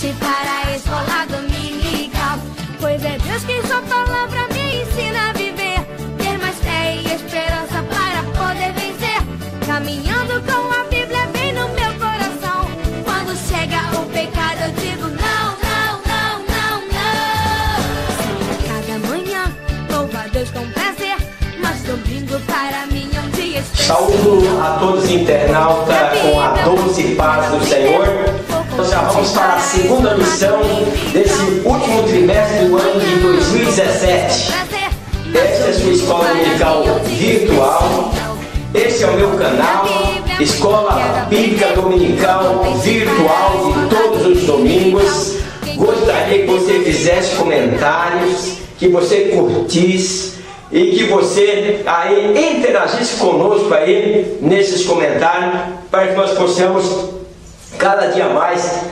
convite para a escola dominical, pois é Deus quem sua palavra me ensina a viver, ter mais fé e esperança para poder vencer, caminhando com a Bíblia bem no meu coração. Quando chega o pecado eu digo não, não, não, não, não. Cada manhã louvo a Deus com prazer, mas domingo para mim é um dia especial. Saúdo a todos os internautas com a doce paz do Senhor. Nós já vamos para a segunda lição desse último trimestre do ano de 2017. Esta é a sua escola dominical virtual. Esse é o meu canal, Escola Bíblica Dominical Virtual, de todos os domingos. Gostaria que você fizesse comentários, que você curtisse e que você aí interagisse conosco aí nesses comentários, para que nós possamos cada dia mais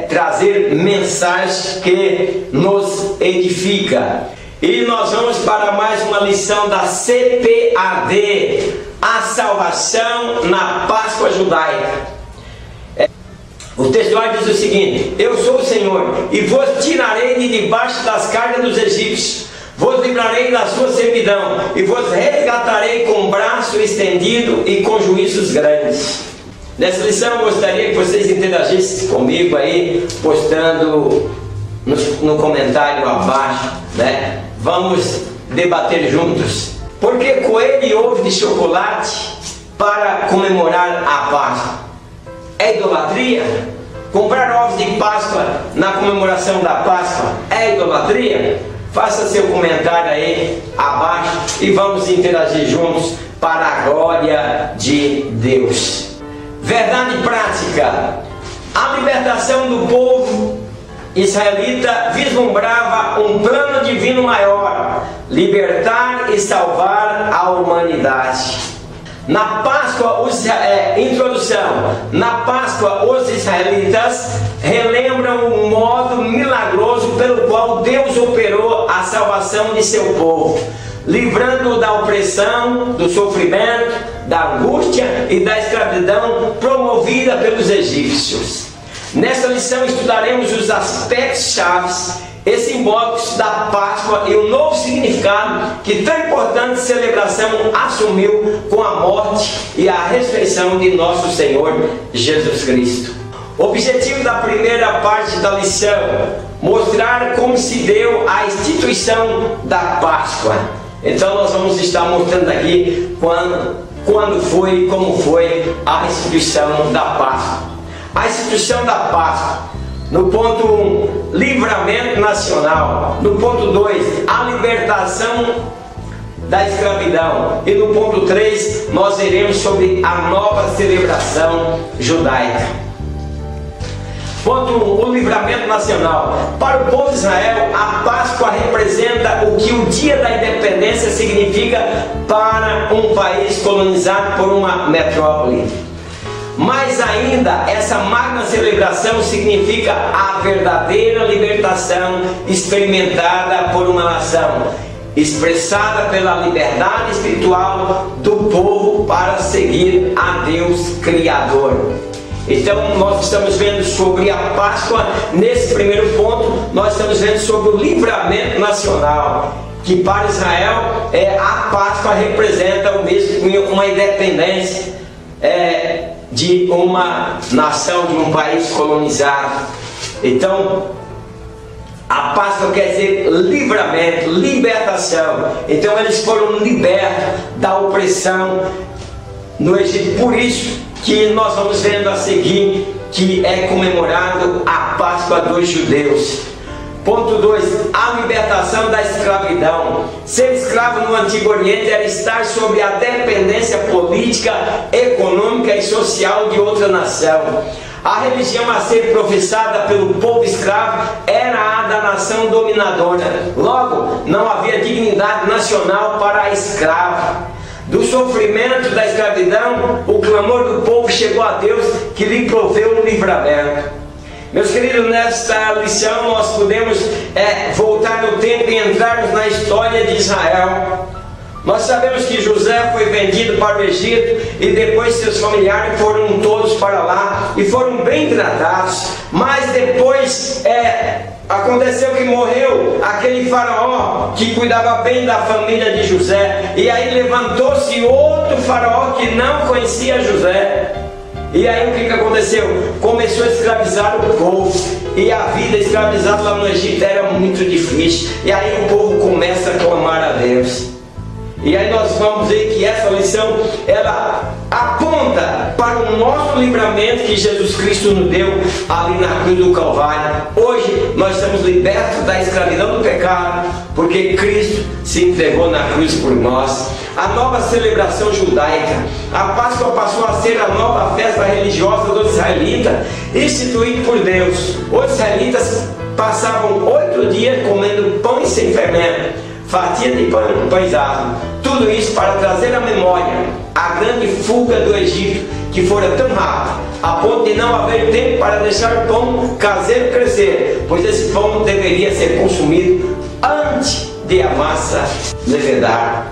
trazer mensagens que nos edifica. E nós vamos para mais uma lição da CPAD, a salvação na Páscoa judaica. O texto diz o seguinte: eu sou o Senhor, e vos tirarei de debaixo das cargas dos egípcios, vos livrarei da sua servidão, e vos resgatarei com braço estendido e com juízos grandes. Nessa lição eu gostaria que vocês interagissem comigo aí, postando no comentário abaixo, né? Vamos debater juntos. Por que coelho e ovo de chocolate para comemorar a Páscoa? É idolatria? Comprar ovos de Páscoa na comemoração da Páscoa é idolatria? Faça seu comentário aí abaixo e vamos interagir juntos para a glória de Deus. Verdade prática: a libertação do povo israelita vislumbrava um plano divino maior, libertar e salvar a humanidade. Na Páscoa, introdução. Na Páscoa, os israelitas relembram o modo milagroso pelo qual Deus operou a salvação de seu povo, livrando-o da opressão, do sofrimento, da angústia e da escravidão promovida pelos egípcios. Nesta lição estudaremos os aspectos chaves e simbólicos da Páscoa e o novo significado que tão importante celebração assumiu com a morte e a ressurreição de nosso Senhor Jesus Cristo. O objetivo da primeira parte da lição: mostrar como se deu a instituição da Páscoa. Então nós vamos estar mostrando aqui quando foi e como foi a instituição da Páscoa. A instituição da Páscoa. No ponto 1, livramento nacional. No ponto 2, a libertação da escravidão. E no ponto 3, nós veremos sobre a nova celebração judaica. Ponto 1, o livramento nacional. Para o povo de Israel, a Páscoa representa o que o dia da independência significa para um país colonizado por uma metrópole. Mais ainda, essa magna celebração significa a verdadeira libertação experimentada por uma nação, expressada pela liberdade espiritual do povo para seguir a Deus Criador. Então nós estamos vendo sobre a Páscoa. Nesse primeiro ponto nós estamos vendo sobre o livramento nacional, que para Israel a Páscoa representa o mesmo, uma independência de uma nação, de um país colonizado. Então a Páscoa quer dizer livramento, libertação. Então eles foram libertos da opressão no Egito. Por isso que nós vamos vendo a seguir que é comemorado a Páscoa dos judeus. Ponto 2, a libertação da escravidão. Ser escravo no Antigo Oriente era estar sob a dependência política, econômica e social de outra nação. A religião a ser professada pelo povo escravo era a da nação dominadora. Logo, não havia dignidade nacional para a escrava. Do sofrimento da escravidão, o clamor do povo chegou a Deus, que lhe proveu um livramento. Meus queridos, nesta lição nós podemos voltar no tempo e entrarmos na história de Israel. Nós sabemos que José foi vendido para o Egito e depois seus familiares foram todos para lá e foram bem tratados. Mas depois depois aconteceu que morreu aquele faraó que cuidava bem da família de José. E aí levantou-se outro faraó que não conhecia José. E aí o que aconteceu? Começou a escravizar o povo. E a vida escravizada lá no Egito era muito difícil. E aí o povo começa a clamar a Deus. E aí nós vamos ver que essa lição, ela aponta para o nosso livramento que Jesus Cristo nos deu ali na cruz do Calvário. Hoje nós estamos libertos da escravidão do pecado, porque Cristo se entregou na cruz por nós. A nova celebração judaica, a Páscoa passou a ser a nova festa religiosa dos israelitas, instituída por Deus. Os israelitas passavam 8 dias comendo pães sem fermento, fatia de pães asmos. Tudo isso para trazer à memória a grande fuga do Egito, que fora tão rápida, a ponto de não haver tempo para deixar o pão caseiro crescer, pois esse pão deveria ser consumido antes de a massa levedar.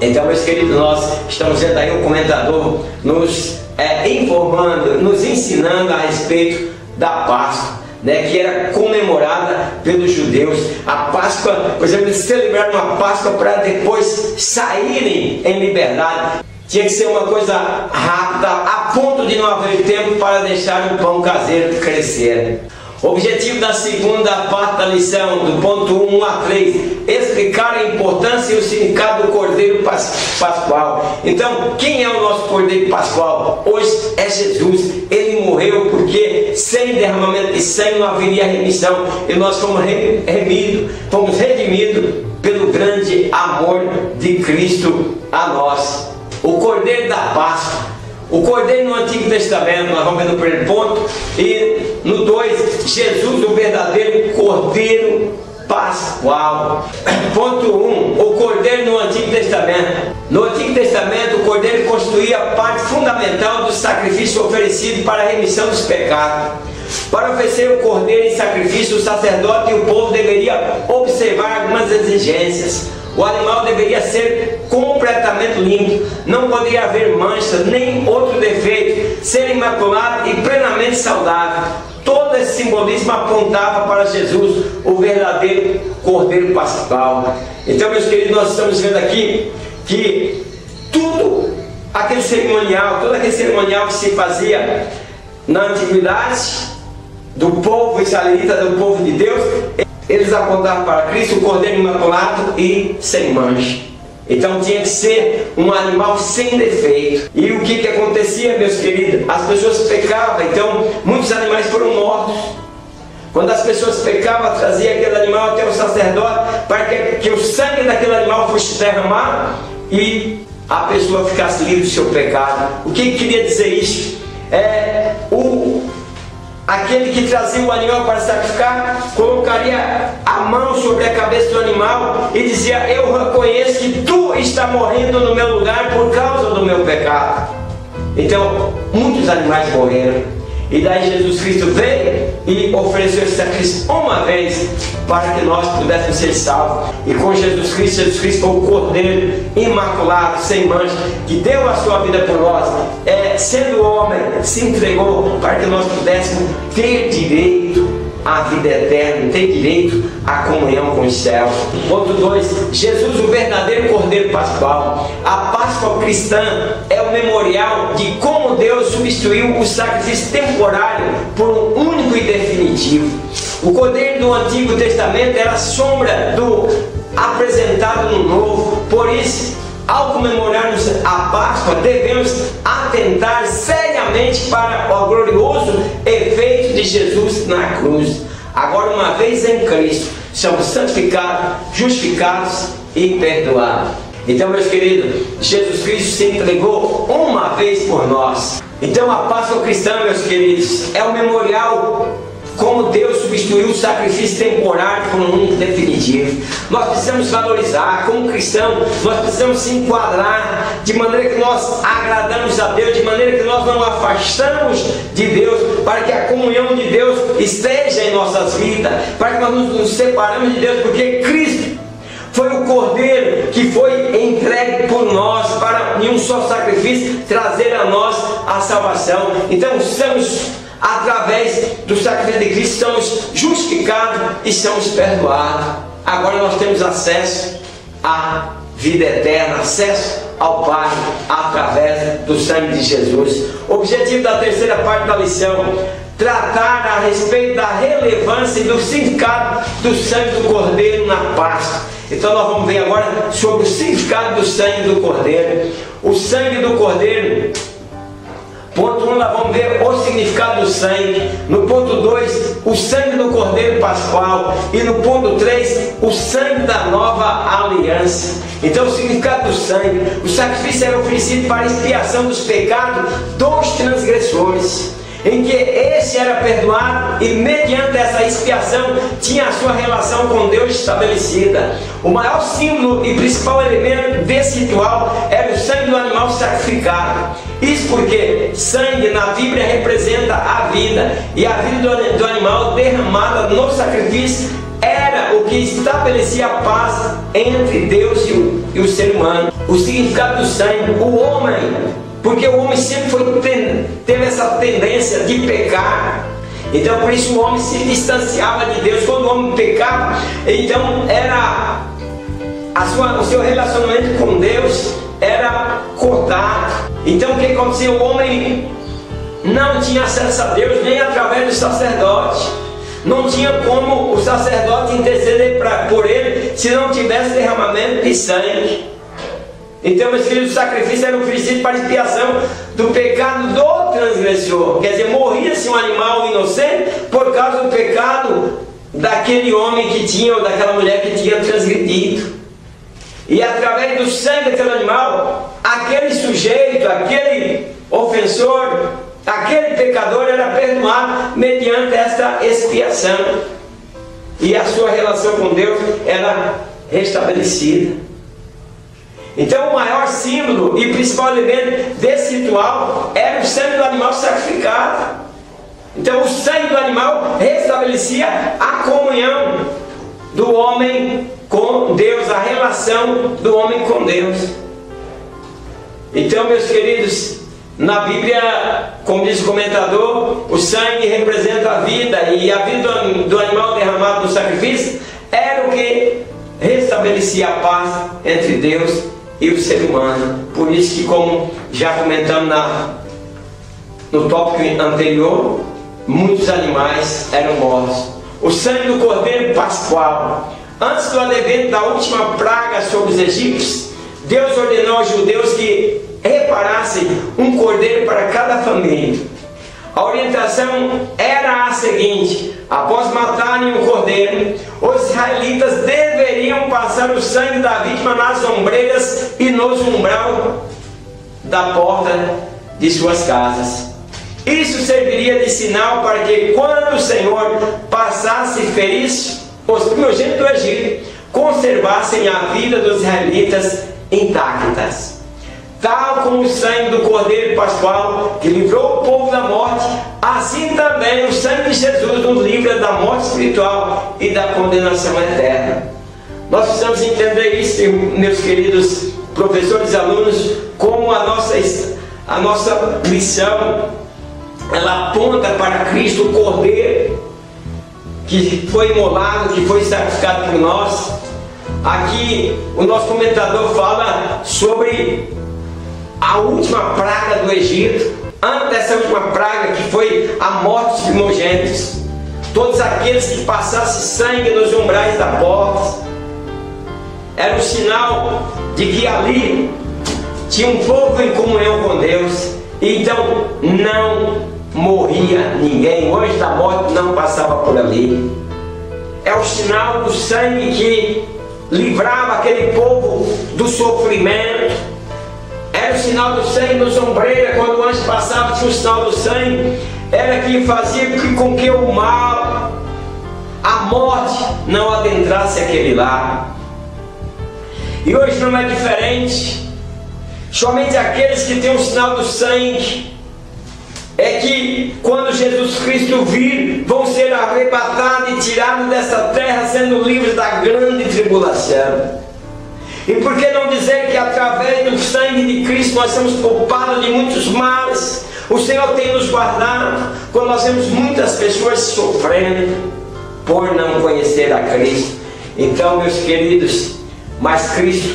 Então, meus queridos, nós estamos vendo aí um comentador nos informando, nos ensinando a respeito da Páscoa, que era comemorada pelos judeus. A Páscoa, por exemplo, eles celebraram a Páscoa para depois saírem em liberdade. Tinha que ser uma coisa rápida, a ponto de não haver tempo para deixar o pão caseiro crescer. O objetivo da segunda parte da lição, do ponto 1 a 3, explicar a importância e o significado do Cordeiro Pascual. Então, quem é o nosso Cordeiro Pascual? Hoje é Jesus. Ele morreu porque sem derramamento de sangue não haveria remissão. E nós fomos redimidos pelo grande amor de Cristo a nós. O Cordeiro da Páscoa. O Cordeiro no Antigo Testamento, nós vamos ver no primeiro ponto, e no 2, Jesus, o verdadeiro Cordeiro Pascual. Ponto 1, o Cordeiro no Antigo Testamento. No Antigo Testamento, o Cordeiro constituía parte fundamental do sacrifício oferecido para a remissão dos pecados. Para oferecer o Cordeiro em sacrifício, o sacerdote e o povo deveriam observar algumas exigências. O animal deveria ser completamente limpo, não poderia haver mancha, nem outro defeito, ser imaculado e plenamente saudável. Todo esse simbolismo apontava para Jesus, o verdadeiro Cordeiro Pascual. Então, meus queridos, nós estamos vendo aqui que todo aquele cerimonial que se fazia na antiguidade do povo israelita, do povo de Deus, eles apontavam para Cristo, o Cordeiro imaculado e sem mancha. Então tinha que ser um animal sem defeito. E o que acontecia, meus queridos? As pessoas pecavam, então muitos animais foram mortos. Quando as pessoas pecavam, trazia aquele animal até o sacerdote para que o sangue daquele animal fosse derramado e a pessoa ficasse livre do seu pecado. O que queria dizer isso? Aquele que trazia o animal para sacrificar, colocaria a mão sobre a cabeça do animal e dizia: eu reconheço que tu está morrendo no meu lugar por causa do meu pecado. Então, muitos animais morreram. E daí Jesus Cristo veio e ofereceu esse sacrifício uma vez para que nós pudéssemos ser salvos. E com Jesus Cristo foi o Cordeiro imaculado, sem mancha, que deu a sua vida por nós. Sendo homem, se entregou para que nós pudéssemos ter direito à vida eterna, ter direito à comunhão com os céus. Ponto 2. Jesus, o verdadeiro Cordeiro Pascual. A Páscoa cristã é o memorial de como Deus substituiu o sacrifício temporário por um único e definitivo. O Cordeiro do Antigo Testamento era a sombra do apresentado no Novo. Por isso, ao comemorarmos a Páscoa, devemos atentar seriamente para o glorioso efeito de Jesus na cruz. Agora, uma vez em Cristo, somos santificados, justificados e perdoados. Então, meus queridos, Jesus Cristo se entregou uma vez por nós. Então, a Páscoa cristã, meus queridos, é o memorial como Deus substituiu o sacrifício temporário por um único definitivo. Nós precisamos valorizar, como cristão, nós precisamos se enquadrar de maneira que nós agradamos a Deus, de maneira que nós não afastamos de Deus, para que a comunhão de Deus esteja em nossas vidas, para que nós nos separamos de Deus, porque Cristo foi o Cordeiro que foi entregue por nós para em um só sacrifício trazer a nós a salvação. Então, estamos através do sacrifício de Cristo, somos justificados e somos perdoados. Agora nós temos acesso à vida eterna, acesso ao Pai através do sangue de Jesus. O objetivo da terceira parte da lição: tratar a respeito da relevância e do significado do sangue do Cordeiro na Páscoa. Então nós vamos ver agora sobre o significado do sangue do Cordeiro. O sangue do Cordeiro, ponto 1, nós vamos ver o significado do sangue. No ponto 2, o sangue do Cordeiro Pascual. E no ponto 3, o sangue da nova aliança. Então o significado do sangue: o sacrifício era oferecido para a expiação dos pecados dos transgressores, em que esse era perdoado e mediante essa expiação tinha a sua relação com Deus estabelecida. O maior símbolo e principal elemento desse ritual era o sangue do animal sacrificado. Isso porque sangue na Bíblia representa a vida, e a vida do animal derramada no sacrifício era o que estabelecia a paz entre Deus e o ser humano. O significado do sangue: o homem, porque o homem sempre teve essa tendência de pecar. Então por isso o homem se distanciava de Deus. Quando o homem pecava, então era o seu relacionamento com Deus era cortado. Então o que acontecia? O homem não tinha acesso a Deus nem através do sacerdote. Não tinha como o sacerdote interceder por ele se não tivesse derramamento de sangue. Então, meus filhos, o sacrifício era oferecido para expiação do pecado do transgressor. Quer dizer, morria-se um animal inocente por causa do pecado daquele homem que tinha, ou daquela mulher que tinha transgredido. E através do sangue daquele animal, aquele sujeito, aquele ofensor, aquele pecador era perdoado mediante esta expiação. E a sua relação com Deus era restabelecida. Então o maior símbolo e principal elemento desse ritual era o sangue do animal sacrificado. Então o sangue do animal restabelecia a comunhão do homem com Deus, a relação do homem com Deus. Então, meus queridos, na Bíblia, como diz o comentador, o sangue representa a vida, e a vida do animal derramado no sacrifício era o que restabelecia a paz entre Deus e o ser humano. Por isso que, como já comentamos no tópico anterior, muitos animais eram mortos. O sangue do Cordeiro Pascual. Antes do advento da última praga sobre os egípcios, Deus ordenou aos judeus que reparassem um cordeiro para cada família. A orientação era a seguinte: após matarem um cordeiro, os israelitas deveriam passar o sangue da vítima nas ombreiras e nos umbral da porta de suas casas. Isso serviria de sinal para que, quando o Senhor passasse e ferisse os primogênitos do Egito, conservassem a vida dos israelitas intactas. Tal como o sangue do Cordeiro Pascual que livrou o povo da morte, assim também o sangue de Jesus nos livra da morte espiritual e da condenação eterna. Nós precisamos entender isso, meus queridos professores e alunos, como a nossa missão, ela aponta para Cristo, o Cordeiro que foi imolado, que foi sacrificado por nós. Aqui o nosso comentador fala sobre a última praga do Egito. Antes dessa última praga, que foi a morte dos primogênitos, todos aqueles que passassem sangue nos umbrais da porta, era um sinal de que ali tinha um povo em comunhão com Deus. E então não morria ninguém, o anjo da morte não passava por ali. É o sinal do sangue que livrava aquele povo do sofrimento. Era o sinal do sangue nos ombreiras. Quando o anjo passava, tinha o sinal do sangue. Era que fazia com que o mal, a morte, não adentrasse aquele lar. E hoje não é diferente. Somente aqueles que têm o sinal do sangue é que, quando Jesus Cristo vir, vão ser arrebatados e tirados dessa terra, sendo livres da grande tribulação. E por que não dizer que através do sangue de Cristo nós somos poupados de muitos males? O Senhor tem nos guardado quando nós vemos muitas pessoas sofrendo por não conhecer a Cristo. Então, meus queridos, mas Cristo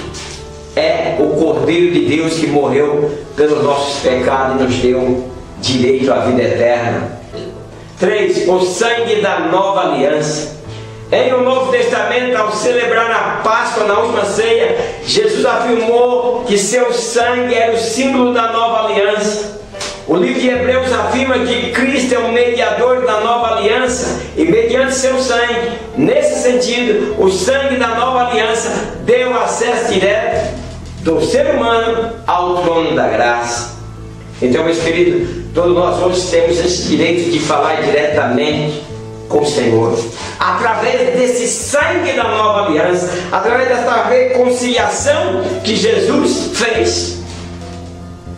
é o Cordeiro de Deus que morreu pelos nossos pecados e nos deu direito à vida eterna. 3. O sangue da nova aliança. Em o Novo Testamento, ao celebrar a Páscoa na última ceia, Jesus afirmou que seu sangue era o símbolo da nova aliança. O livro de Hebreus afirma que Cristo é o mediador da nova aliança e mediante seu sangue, nesse sentido, o sangue da nova aliança deu acesso direto do ser humano ao trono da graça. Então, meus queridos, todos nós hoje temos esse direito de falar diretamente com o Senhor, através desse sangue da nova aliança, através dessa reconciliação que Jesus fez,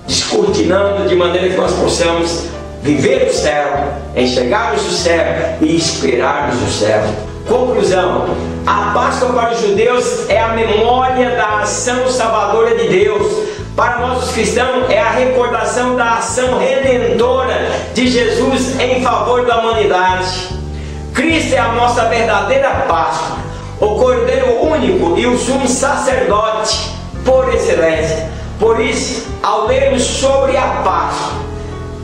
descortinando de maneira que nós possamos viver o céu, enxergarmos o céu e esperarmos o céu. Conclusão: a Páscoa para os judeus é a memória da ação salvadora de Deus. Para nós os cristãos é a recordação da ação redentora de Jesus em favor da humanidade. Cristo é a nossa verdadeira Páscoa, o Cordeiro único e o sumo sacerdote por excelência. Por isso, ao lermos sobre a Páscoa,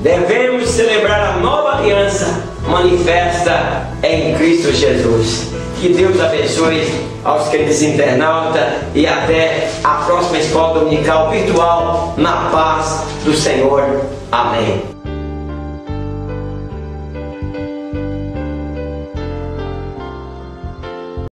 devemos celebrar a nova aliança manifesta em Cristo Jesus. Que Deus abençoe aos queridos internautas e até a próxima escola dominical virtual na paz do Senhor. Amém.